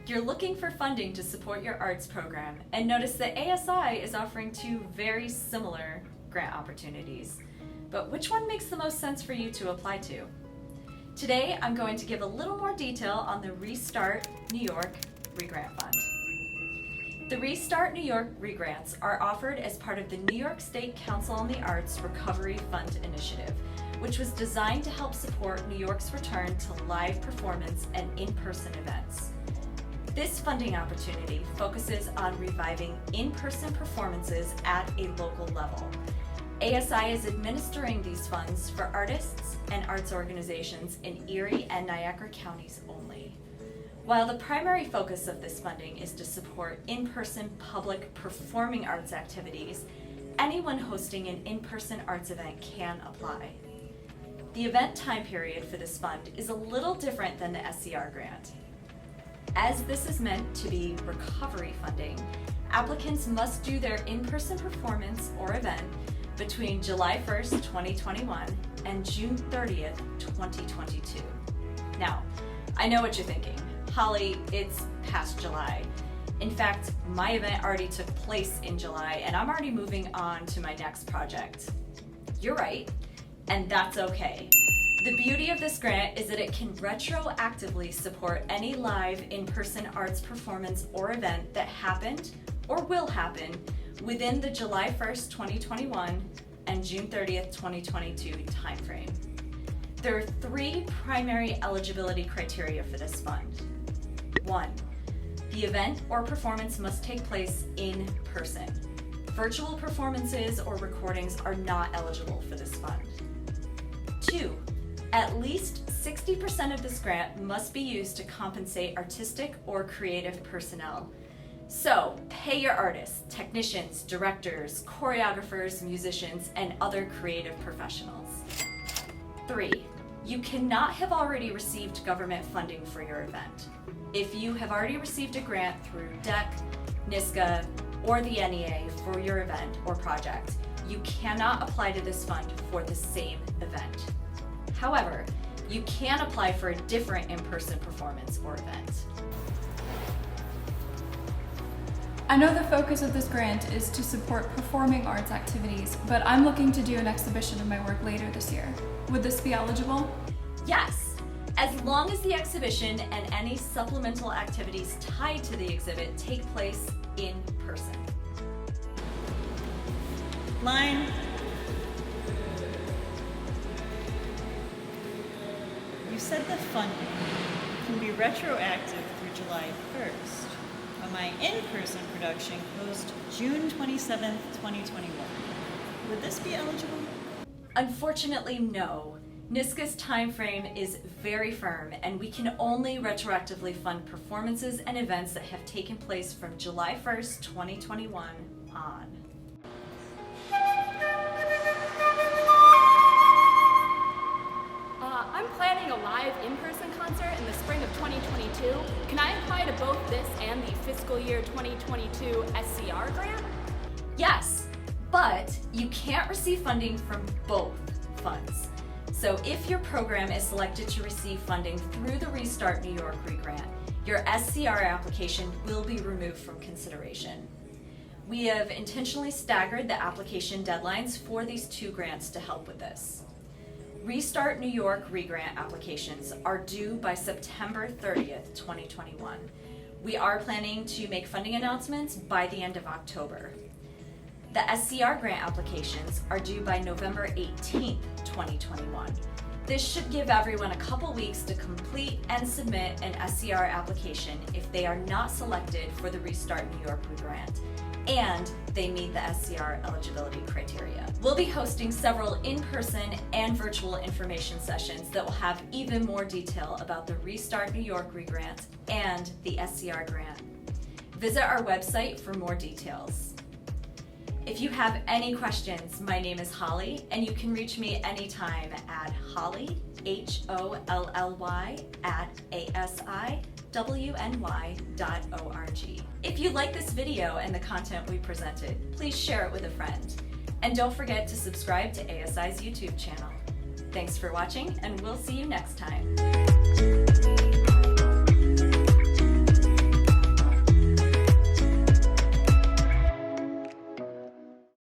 You're looking for funding to support your arts program and notice that ASI is offering two very similar grant opportunities. But which one makes the most sense for you to apply to? Today, I'm going to give a little more detail on the Restart New York Regrant Fund. The Restart New York Regrants are offered as part of the New York State Council on the Arts Recovery Fund Initiative, which was designed to help support New York's return to live performance and in-person events. This funding opportunity focuses on reviving in-person performances at a local level. ASI is administering these funds for artists and arts organizations in Erie and Niagara counties only. While the primary focus of this funding is to support in-person public performing arts activities, anyone hosting an in-person arts event can apply. The event time period for this fund is a little different than the SCR grant. As this is meant to be recovery funding, applicants must do their in-person performance or event between July 1st, 2021 and June 30th, 2022. Now, I know what you're thinking. Holly, it's past July. In fact, my event already took place in July and I'm already moving on to my next project. You're right, and that's okay. The beauty of this grant is that it can retroactively support any live in-person arts performance or event that happened or will happen within the July 1st, 2021 and June 30th, 2022 timeframe. There are three primary eligibility criteria for this fund. 1, the event or performance must take place in person. Virtual performances or recordings are not eligible for this fund. 2, at least 60% of this grant must be used to compensate artistic or creative personnel. So, pay your artists, technicians, directors, choreographers, musicians, and other creative professionals. 3, you cannot have already received government funding for your event. If you have already received a grant through DEC, NYSCA, or the NEA for your event or project, you cannot apply to this fund for the same event. However, you can apply for a different in-person performance or event. I know the focus of this grant is to support performing arts activities, but I'm looking to do an exhibition of my work later this year. Would this be eligible? Yes, as long as the exhibition and any supplemental activities tied to the exhibit take place in person. Line. You said the funding can be retroactive through July 1st, but my in-person production closed June 27th, 2021. Would this be eligible? Unfortunately, no. NYSCA's timeframe is very firm, and we can only retroactively fund performances and events that have taken place from July 1st, 2021 on. I'm planning a live in-person concert in the spring of 2022. Can I apply to both this and the fiscal year 2022 SCR grant? Yes, but you can't receive funding from both funds. So if your program is selected to receive funding through the Restart New York Regrant, your SCR application will be removed from consideration. We have intentionally staggered the application deadlines for these two grants to help with this. Restart New York Regrant applications are due by September 30th, 2021. We are planning to make funding announcements by the end of October. The SCR grant applications are due by November 18th, 2021. This should give everyone a couple weeks to complete and submit an SCR application if they are not selected for the Restart New York Regrant and they meet the SCR eligibility criteria. We'll be hosting several in-person and virtual information sessions that will have even more detail about the Restart New York Regrant and the SCR grant. Visit our website for more details. If you have any questions, my name is Holly, and you can reach me anytime at Holly, HOLLY, @asiwny.org. If you like this video and the content we presented, please share it with a friend. And don't forget to subscribe to ASI's YouTube channel. Thanks for watching, and we'll see you next time.